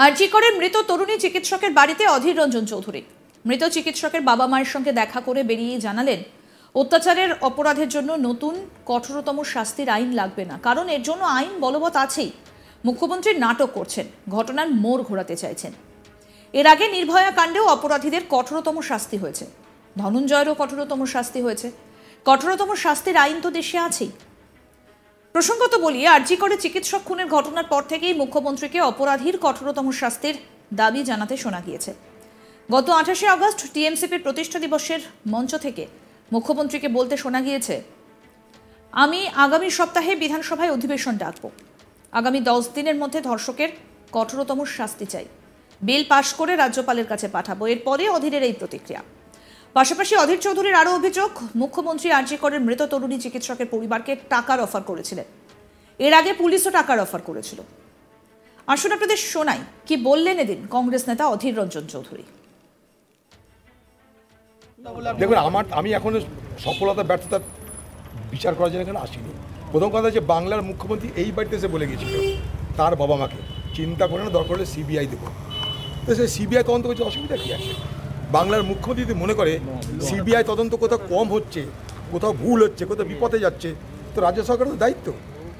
আরজিকরের মৃত তরুণী চিকিৎসকের বাড়িতে অধীর রঞ্জন চৌধুরী। মৃত চিকিৎসকের বাবা মায়ের সঙ্গে দেখা করে বেরিয়ে জানালেন, অত্যাচারের অপরাধের জন্য নতুন কঠোরতম শাস্তির আইন লাগবে না, কারণ এর জন্য আইন বলবৎ আছেই। মুখ্যমন্ত্রী নাটক করছেন, ঘটনার মোড় ঘোরাতে চাইছেন। এর আগে নির্ভয়া কাণ্ডেও অপরাধীদের কঠোরতম শাস্তি হয়েছে, ধনঞ্জয়েরও কঠোরতম শাস্তি হয়েছে। কঠোরতম শাস্তির আইন তো দেশে আছেই। প্রসঙ্গত বলি, আরজিকরে চিকিৎসক খুনের ঘটনার পর থেকেই মুখ্যমন্ত্রীকে অপরাধীর কঠোরতম শাস্তির দাবি জানাতে শোনা গিয়েছে। গত 28শে আগস্ট টিএমসিপির প্রতিষ্ঠা দিবসের মঞ্চ থেকে মুখ্যমন্ত্রীকে বলতে শোনা গিয়েছে, আমি আগামী সপ্তাহে বিধানসভায় অধিবেশন ডাকব। আগামী 10 দিনের মধ্যে ধর্ষকের কঠোরতম শাস্তি চাই। বিল পাশ করে রাজ্যপালের কাছে পাঠাবো। এরপরে অধীরের এই প্রতিক্রিয়া। পাশাপাশি অধীর চৌধুরীর আরও অভিযোগ, মুখ্যমন্ত্রী আরজিকরের মৃত তরুণী চিকিৎসকের পরিবারকে টাকার অফার করেছিলেন। এর আগে পুলিশও টাকার অফার করেছিল। আসুন আপনাদের শোনাই কি বললেন এদিন কংগ্রেস নেতা অধীর রঞ্জন চৌধুরী। দেখুন, আমি এখন সফলতা ব্যর্থতা বিচার করার জন্য এখানে আসিনি। প্রথম কথা হচ্ছে, বাংলার মুখ্যমন্ত্রী এই বাড়িতে এসে বলে গেছিল তার বাবা মাকে, চিন্তা করে না, দরকার হলে সিবিআই দেবো। তো সে সিবিআই তদন্ত করছে, অসুবিধা কী আছে? বাংলার মুখ্যমন্ত্রী যদি মনে করে সিবিআই তদন্ত কোথাও কম হচ্ছে, কোথাও ভুল হচ্ছে, কোথাও বিপদে যাচ্ছে, তো রাজ্য সরকারের তো দায়িত্ব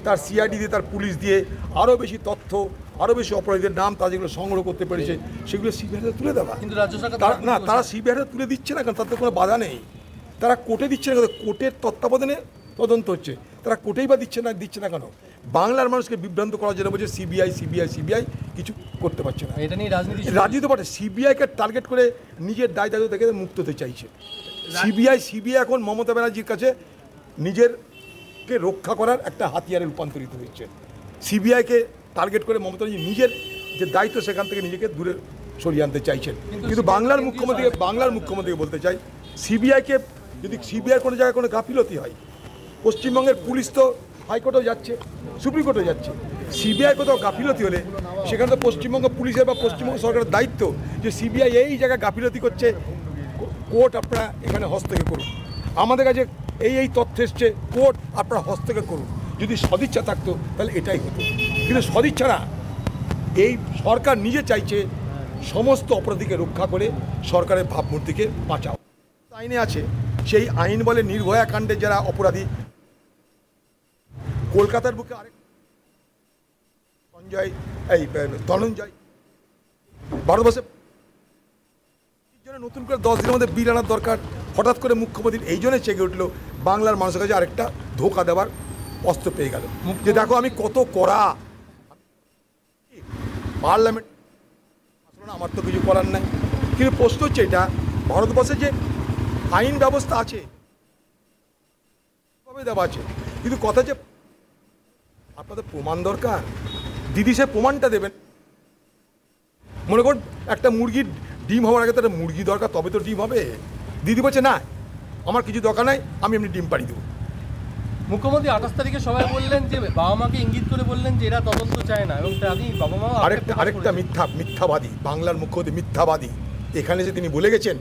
তার সিআইডি দিয়ে, তার পুলিশ দিয়ে আরও বেশি তথ্য, আরও বেশি অপরাধীদের নাম তারা যেগুলো সংগ্রহ করতে পেরেছে সেগুলো সিবিআইতে তুলে দেওয়া। কিন্তু রাজ্য সরকার তারা সিবিআইতে তুলে দিচ্ছে না, কারণ তাদের কোনো বাধা নেই। তারা কোর্টে দিচ্ছে না, কোর্টের তত্ত্বাবধানে তদন্ত হচ্ছে, তারা কোর্টেই বা দিচ্ছে না কেন? বাংলার মানুষকে বিভ্রান্ত করার জন্য বলছে সিবিআই কিছু করতে পারছে না। এটা নিয়ে রাজনীতি বটে। সিবিআইকে টার্গেট করে নিজের দায় দায়িত্ব থেকে মুক্ত হতে চাইছে। সিবিআই এখন মমতা ব্যানার্জির কাছে নিজেরকে রক্ষা করার একটা হাতিয়ারে রূপান্তরিত হয়েছে। সিবিআইকে টার্গেট করে মমতা ব্যানার্জি নিজের যে দায়িত্ব সেখান থেকে নিজেকে দূরে সরিয়ে আনতে চাইছেন। কিন্তু বাংলার মুখ্যমন্ত্রীকে বলতে চাই, সিবিআইকে যদি সিবিআই কোনো জায়গায় কোনো গাফিলতি হয়, পশ্চিমবঙ্গের পুলিশ তো হাইকোর্টেও যাচ্ছে, সুপ্রিম কোর্টেও যাচ্ছে, সিবিআই কোথাও গাফিলতি হলে সেখানে তো পশ্চিমবঙ্গ পুলিশের বা পশ্চিমবঙ্গ সরকারের দায়িত্ব যে সিবিআই এই জায়গায় গাফিলতি করছে, কোর্ট আপনারা এখানে হস্তক্ষেপ করুন। আমাদের কাছে এই তথ্য এসছে, কোর্ট আপনারা হস্তক্ষেপ করুন। যদি সদিচ্ছা থাকতো তাহলে এটাই হতো, কিন্তু সদিচ্ছা না। এই সরকার নিজে চাইছে সমস্ত অপরাধীকে রক্ষা করে সরকারের ভাবমূর্তিকে বাঁচাও। আইনে আছে, সেই আইন বলে নির্ভয়া কাণ্ডে যারা অপরাধী, কলকাতার বুকে আরেক ধনঞ্জয়, ভারতবর্ষে নতুন করে 10 দিনের মধ্যে বিল আনার দরকার। হঠাৎ করে মুখ্যমন্ত্রী এই জন্য চেগে উঠলো, বাংলার মানুষের কাছে আরেকটা ধোঁকা দেওয়ার অস্ত্র পেয়ে গেল যে দেখো আমি কত কড়া। পার্লামেন্ট আমার তো কিছু করার নাই, কিন্তু প্রশ্ন হচ্ছে এটা ভারতবর্ষে যে আইন ব্যবস্থা আছে দেওয়া আছে, কিন্তু কথা যে আপনাদের প্রমাণ দরকার। দিদি সে প্রমাণটা দেবেন। মনে করুন একটা মুরগির ডিম হওয়ার আগে তো একটা মুরগি দরকার, তবে তো ডিম হবে। দিদি বলছে না, আমার কিছু দরকার নাই, আমি এমনি ডিম পাড়ি দেবো। মুখ্যমন্ত্রী 28 তারিখে সবাই বললেন যে বাবা মাকে ইঙ্গিত করে বললেন যে এরা তদন্ত চায় না, এবং বাবা মা আরেকটা মিথ্যাবাদী, বাংলার মুখ্যমন্ত্রী মিথ্যাবাদী। এখানে যে তিনি বলে গেছেন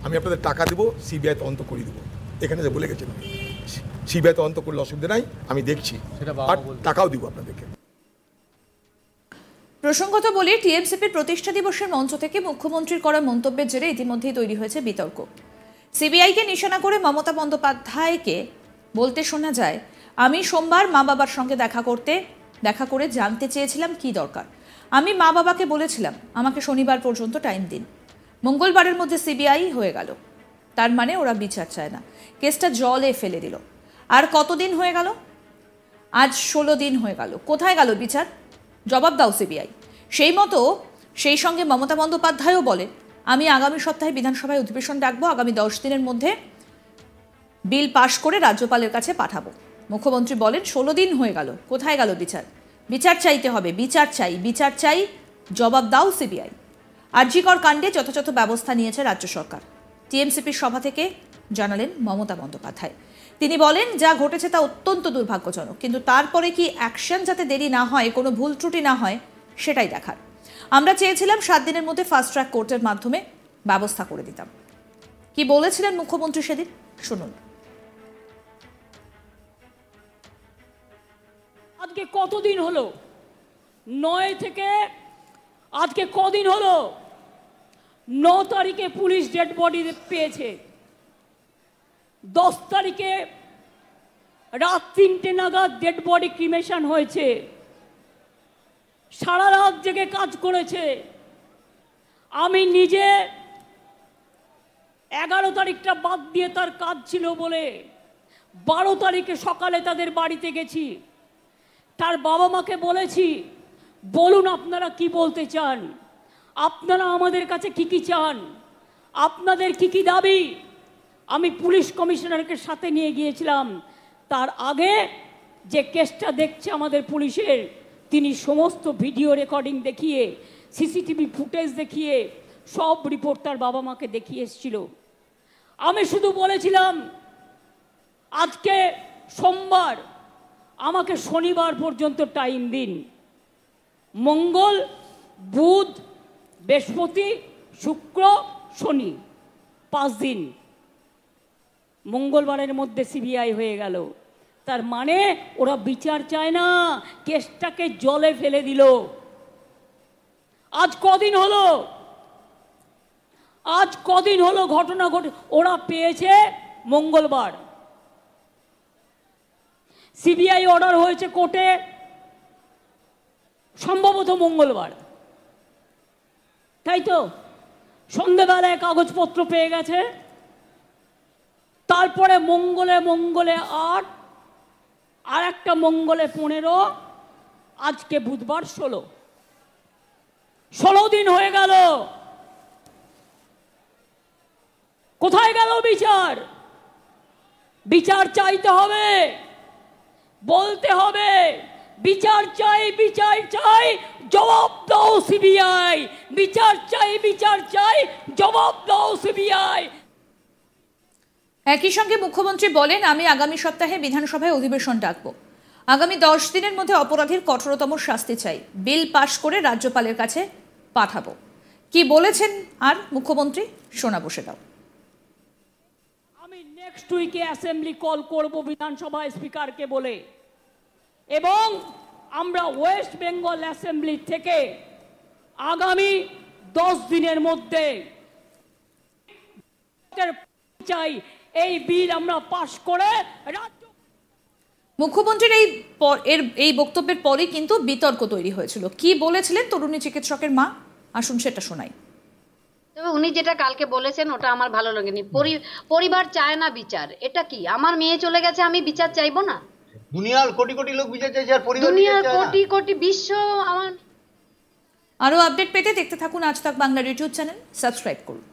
আমি আপনাদের টাকা দেবো, সিবিআই তদন্ত করে দেবো, এখানে যে বলে গেছেন সিবিআই তদন্ত করলে অসুবিধা নাই, আমি দেখছি, আর টাকাও দিব আপনাদেরকে। প্রসঙ্গত বলি, টিএমসিপির প্রতিষ্ঠা দিবসের মঞ্চ থেকে মুখ্যমন্ত্রীর করা মন্তব্যের জেরে ইতিমধ্যেই তৈরি হয়েছে বিতর্ক। সিবিআইকে নিশানা করে মমতা বন্দ্যোপাধ্যায়কে বলতে শোনা যায়, আমি সোমবার মা বাবার সঙ্গে দেখা করে জানতে চেয়েছিলাম কি দরকার। আমি মা বাবাকে বলেছিলাম আমাকে শনিবার পর্যন্ত টাইম দিন। মঙ্গলবারের মধ্যে সিবিআই হয়ে গেল, তার মানে ওরা বিচার চায় না। কেসটা জলে ফেলে দিল। আর কতদিন হয়ে গেল? আজ 16 দিন হয়ে গেল। কোথায় গেল বিচার? জবাব দাও সিবিআই। সেই সঙ্গে মমতা বন্দ্যোপাধ্যায়ও বলে, আমি আগামী সপ্তাহে বিধানসভায় অধিবেশন ডাকবো, আগামী 10 দিনের মধ্যে বিল পাশ করে রাজ্যপালের কাছে পাঠাবো। মুখ্যমন্ত্রী বলেন 16 দিন হয়ে গেল, কোথায় গেল বিচার? বিচার চাইতে হবে, বিচার চাই, জবাব দাও সিবিআই। আরজিকর কাণ্ডে যথাযথ ব্যবস্থা নিয়েছে রাজ্য সরকার। টিএমসিপির সভা থেকে জানালেন মমতা বন্দ্যোপাধ্যায়। তিনি বলেন, যা ঘটেছে তা অত্যন্ত দুর্ভাগ্যজনক, কিন্তু তারপরে কি অ্যাকশন যাতে দেরি না হয়, কোনো ভুল ত্রুটি না হয়, সেটাই দেখার। আমরা চেয়েছিলাম 7 দিনের মধ্যে ফাস্ট ট্র্যাক কোর্টের মাধ্যমে ব্যবস্থা করে দিতাম। কি বলেছিলেন মুখ্যমন্ত্রী সেদিন, শুনুন। আজকে কতদিন হলো? 9 থেকে আজকে কদিন হলো 9 তারিখে পুলিশ ডেড বডি পেয়েছে, 10 তারিখে রাত 3টে নাগাদ ডেড বডি ক্রিমেশন হয়েছে, সারা রাত জেগে কাজ করেছে। আমি নিজে 11 তারিখটা বাদ দিয়ে তার কাজ ছিল বলে 12 তারিখে সকালে তাদের বাড়িতে গেছি, তার বাবা মাকে বলেছি বলুন আপনারা কি বলতে চান, আপনারা আমাদের কাছে কি কি চান, আপনাদের কি কি দাবি। আমি পুলিশ কমিশনারকে সাথে নিয়ে গিয়েছিলাম। তার আগে যে কেসটা দেখছে আমাদের পুলিশের, তিনি সমস্ত ভিডিও রেকর্ডিং দেখিয়ে, সিসিটিভি ফুটেজ দেখিয়ে সব রিপোর্ট তার বাবা মাকে দেখিয়ে এসেছিল। আমি শুধু বলেছিলাম আজকে সোমবার, আমাকে শনিবার পর্যন্ত টাইম দিন। মঙ্গল, বুধ, বৃহস্পতি, শুক্র, শনি, 5 দিন। মঙ্গলবারের মধ্যে সিবিআই হয়ে গেল। তার মানে ওরা বিচার চায় না, কেসটাকে জলে ফেলে দিল। আজ কদিন হলো ঘটনা ঘটে, ওরা পেয়েছে মঙ্গলবার, সিবিআই অর্ডার হয়েছে কোর্টে সম্ভবত মঙ্গলবার, তাই তো? সন্ধ্যেবেলায় কাগজপত্র পেয়ে গেছে, তারপরে মঙ্গলে 8, আর একটা মঙ্গলে 15, আজকে বুধবার 16 দিন হয়ে গেল। কোথায় গেল বিচার? বিচার চাইতে হবে, বলতে হবে বিচার চাই, বিচার চাই, জবাব দাও সিবিআই, বিচার চাই, জবাব দাও সিবিআই। একই সঙ্গে মুখ্যমন্ত্রী বলেন, আমি আগামী সপ্তাহে বিধানসভায় অধিবেশন ডাকব। আগামী 10 দিনের মধ্যে অপরাধীর কঠোরতম শাস্তি চাই, বিল পাশ করে রাজ্যপালের কাছে পাঠাবো। কি বলেছেন আর মুখ্যমন্ত্রী, শোনাবো সেটাও। আমি নেক্সট উইকে অ্যাসেম্বলি কল করব বিধানসভায় স্পিকারকে বলে, এবং আমরা ওয়েস্ট বেঙ্গল অ্যাসেম্বলি থেকে আগামী 10 দিনের মধ্যে চাই এই বিল আমরা পাশ করে। মুখ্যমন্ত্রীর এই বক্তব্যের পরে কিন্তু বিতর্ক তৈরি হয়েছিল। কি বলেছিলেন তরুণী চিকিৎসকের মা, আসুন সেটা শোনাই। তবে উনি যেটা কালকে বলেছেন ওটা আমার ভালো লাগেনি। পরিবার চায় না বিচার, এটা কি? আমার মেয়ে চলে গেছে, আমি বিচার চাইবো না? দুনিয়ার কোটি কোটি লোক বিচার চাইছে, আর পরিবার দুনিয়ার কোটি কোটি বিশ্ব আমার। আরো আপডেট পেতে দেখতে থাকুন আজ তাক বাংলার ইউটিউব চ্যানেল, সাবস্ক্রাইব করুন।